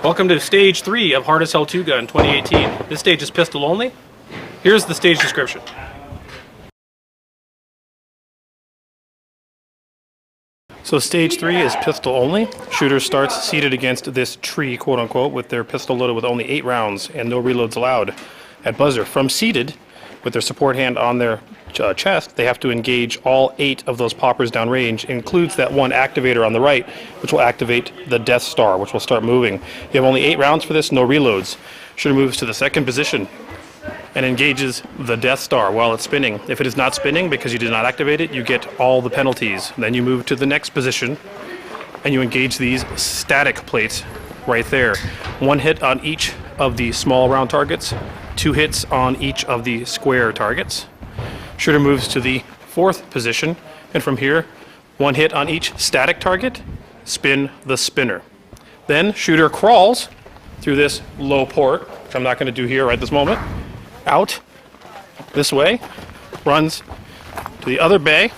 Welcome to Stage 3 of Hard as Hell 2 Gun 2018. This stage is pistol only. Here's the stage description. So Stage 3 is pistol only. Shooter starts seated against this tree, quote unquote, with their pistol loaded with only 8 rounds and no reloads allowed. At buzzer, from seated, with their support hand on their chest, they have to engage all 8 of those poppers downrange. Includes that one activator on the right, which will activate the Death Star, which will start moving. You have only 8 rounds for this, no reloads. Shooter moves to the second position and engages the Death Star while it's spinning. If it is not spinning because you did not activate it, you get all the penalties. Then you move to the next position and you engage these static plates right there. 1 hit on each of the small round targets, 2 hits on each of the square targets. Shooter moves to the 4th position, and from here, 1 hit on each static target, spin the spinner. Then shooter crawls through this low port, which I'm not going to do here right this moment, out this way, runs to the other bay,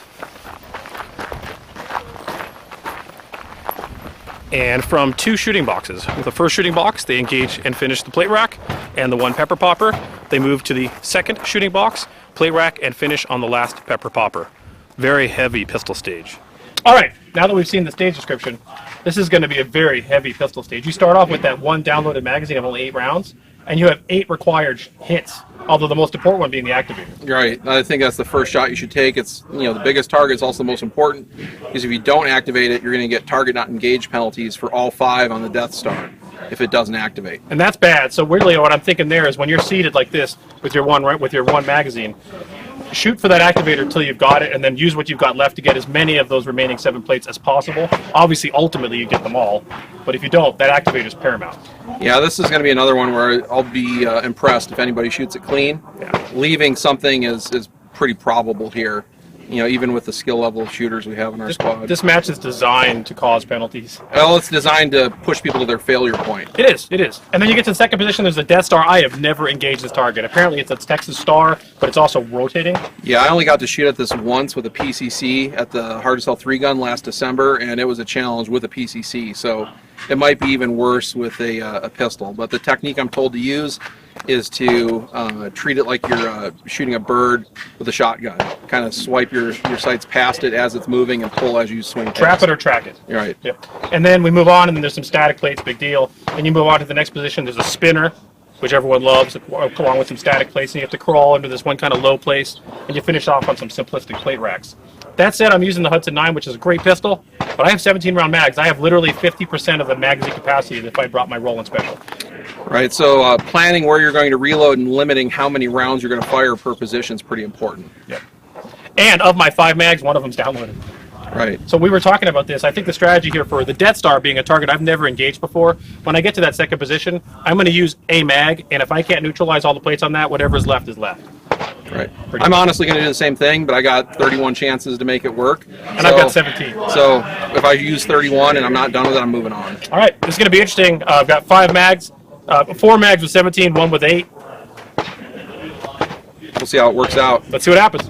and from 2 shooting boxes. With the first shooting box, they engage and finish the plate rack, and the 1 pepper popper, they move to the second shooting box, plate rack, and finish on the last pepper popper. Very heavy pistol stage. All right, now that we've seen the stage description, this is going to be a very heavy pistol stage. You start off with that 1 downloaded magazine of only 8 rounds, and you have 8 required hits, although the most important one being the activator. Right. I think that's the first shot you should take. It's, the biggest target is also the most important, because if you don't activate it, you're going to get target not engaged penalties for all 5 on the Death Star if it doesn't activate. And that's bad. So weirdly, what I'm thinking there is when you're seated like this with your one magazine, shoot for that activator until you've got it, and then use what you've got left to get as many of those remaining 7 plates as possible. Obviously, ultimately, you get them all, but if you don't, that activator is paramount. Yeah, this is going to be another one where I'll be impressed if anybody shoots it clean. Yeah. Leaving something is pretty probable here, even with the skill level of shooters we have in our squad. This match is designed to cause penalties. Well, it's designed to push people to their failure point. It is. And then you get to the second position, there's a Death Star. I have never engaged this target. Apparently it's a Texas Star, but it's also rotating. Yeah, I only got to shoot at this once with a PCC at the Hard as Hell 3 gun last December, and it was a challenge with a PCC, so it might be even worse with a pistol. But the technique I'm told to use is to treat it like you're shooting a bird with a shotgun. Kind of swipe your sights past it as it's moving and pull as you swing past. Trap it or track it. You're right. Yep. And then we move on, and then there's some static plates, big deal. Then you move on to the next position, there's a spinner, which everyone loves, along with some static plates, and you have to crawl into this one kind of low place, and you finish off on some simplistic plate racks. That said, I'm using the Hudson 9, which is a great pistol, but I have 17-round mags. I have literally 50% of the magazine capacity if I brought my Roland Special. Right, so planning where you're going to reload and limiting how many rounds you're going to fire per position is pretty important. Yep. And of my 5 mags, one of them's downloaded. Right. So we were talking about this. I think the strategy here for the Death Star being a target I've never engaged before, when I get to that second position, I'm going to use a mag, and if I can't neutralize all the plates on that, whatever's left is left. Right. I'm honestly going to do the same thing, but I got 31 chances to make it work. And I've got 17. So if I use 31 and I'm not done with it, I'm moving on. All right. This is going to be interesting. I've got 5 mags, 4 mags with 17, 1 with 8. We'll see how it works out. Let's see what happens.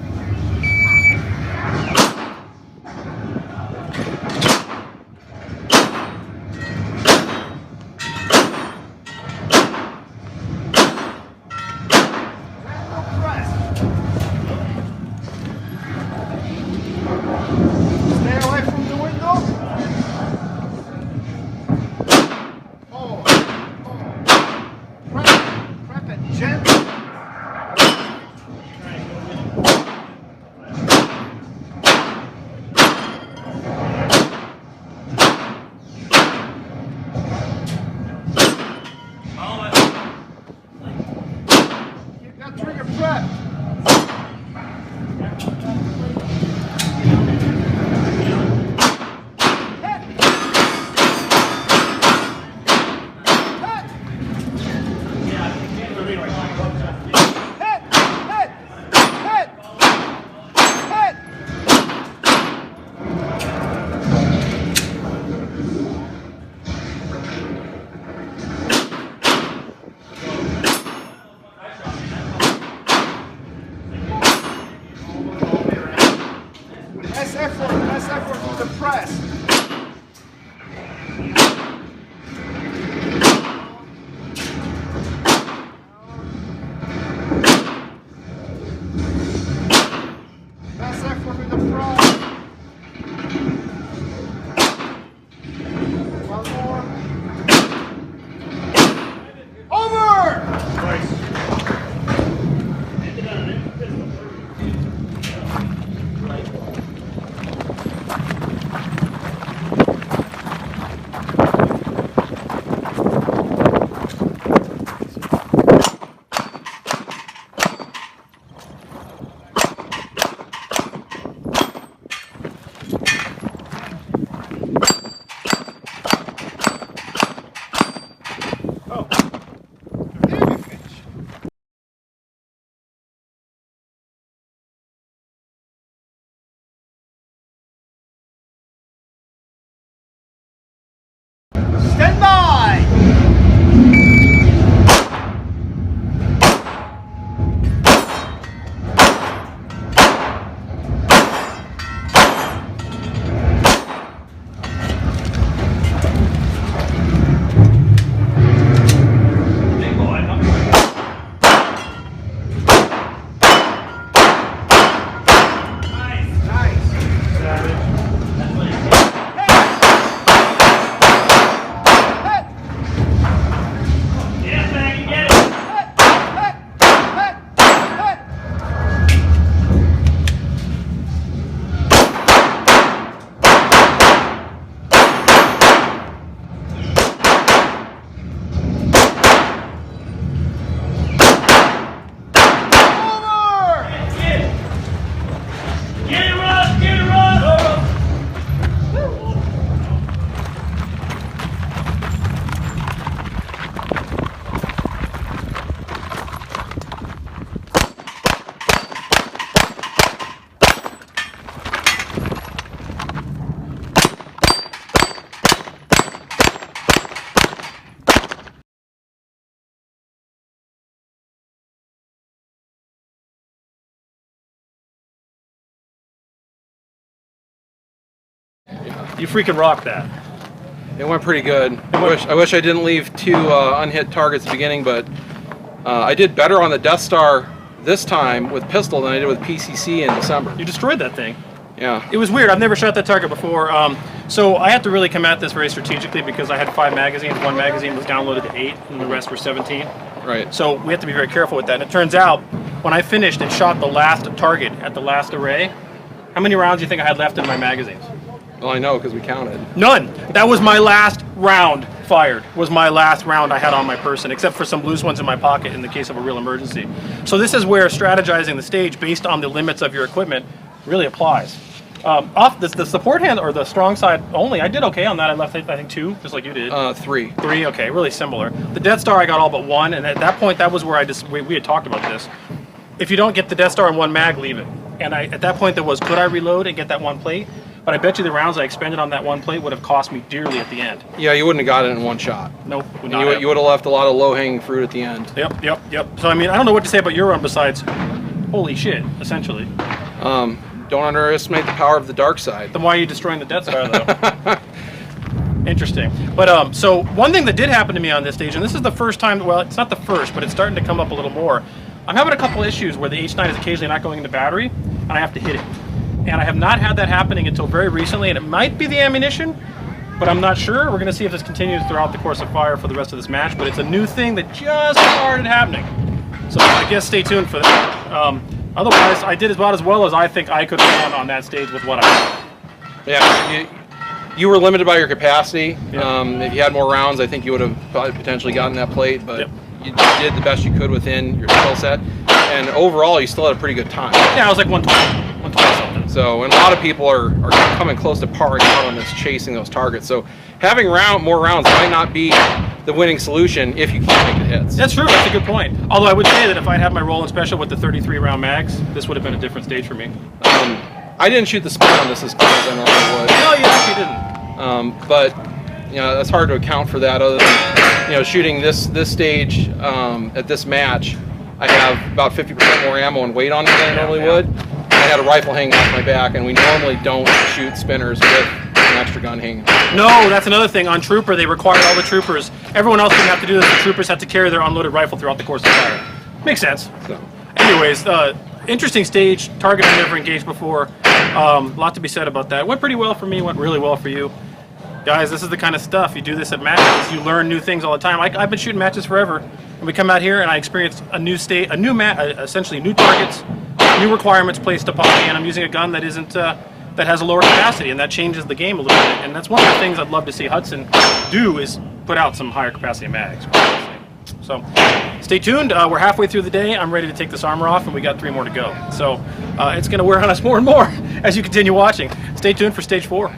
Stand by! You freaking rock that. It went pretty good. I wish I didn't leave 2 unhit targets at the beginning, but I did better on the Death Star this time with pistol than I did with PCC in December. You destroyed that thing. Yeah. It was weird. I've never shot that target before. So I had to really come at this very strategically because I had 5 magazines. 1 magazine was downloaded to 8, and the rest were 17. Right. So we have to be very careful with that. And it turns out, when I finished and shot the last target at the last array, how many rounds do you think I had left in my magazines? Well, I know because we counted. None. That was my last round fired. Was my last round I had on my person, except for some loose ones in my pocket in the case of a real emergency. So this is where strategizing the stage based on the limits of your equipment really applies. Off the support hand or the strong side only, I did okay on that. I left I think 2, just like you did. 3. 3, okay, really similar. The Death Star I got all but 1, and at that point that was where we had talked about this. If you don't get the Death Star in 1 mag, leave it. And at that point there was, could I reload and get that 1 plate? But I bet you the rounds I expended on that 1 plate would have cost me dearly at the end. Yeah, you wouldn't have got it in 1 shot. Nope. You would have left a lot of low-hanging fruit at the end. Yep. So I mean, I don't know what to say about your run besides, holy shit, essentially. Don't underestimate the power of the dark side. Then why are you destroying the Death Star, though? Interesting. But so one thing that did happen to me on this stage, and this is the first time, well, it's not the first, but it's starting to come up a little more. I'm having a couple issues where the H9 is occasionally not going into battery, and I have to hit it. And I have not had that happening until very recently, and it might be the ammunition, but I'm not sure. We're going to see if this continues throughout the course of fire for the rest of this match, but it's a new thing that just started happening. So I guess stay tuned for that. Otherwise, I did about as well as I think I could have done on that stage with what I had. Yeah, you were limited by your capacity. Yep. If you had more rounds, I think you would have probably potentially gotten that plate, but yep. You did the best you could within your skill set. And overall, you still had a pretty good time. Yeah, I was like 120 something. So, and a lot of people are coming close to parring out on this, chasing those targets. So, having more rounds might not be the winning solution if you can't make the hits. That's true. That's a good point. Although I would say that if I'd had my roll-in special with the 33 round mags, this would have been a different stage for me. I didn't shoot the spin on this as close as I normally would. No, you actually didn't. But you know, that's hard to account for that. Other than shooting this stage at this match, I have about 50% more ammo and weight on it than I normally would. I had a rifle hanging off my back, and we normally don't shoot spinners with an extra gun hanging. No, that's another thing. On Trooper, they required all the troopers. Everyone else didn't have to do this. The troopers had to carry their unloaded rifle throughout the course of fire. Makes sense. So. Anyways, interesting stage. Target I never engaged before. A lot to be said about that. Went pretty well for me. Went really well for you. Guys, this is the kind of stuff. You do this at matches. You learn new things all the time. I've been shooting matches forever. And we come out here and I experience a new state, essentially new targets, new requirements placed upon me, and I'm using a gun that isn't that has a lower capacity, and that changes the game a little bit. And that's one of the things I'd love to see Hudson do, is put out some higher capacity mags. So stay tuned. We're halfway through the day. I'm ready to take this armor off, and we got 3 more to go. So it's going to wear on us more and more as you continue watching. Stay tuned for stage 4.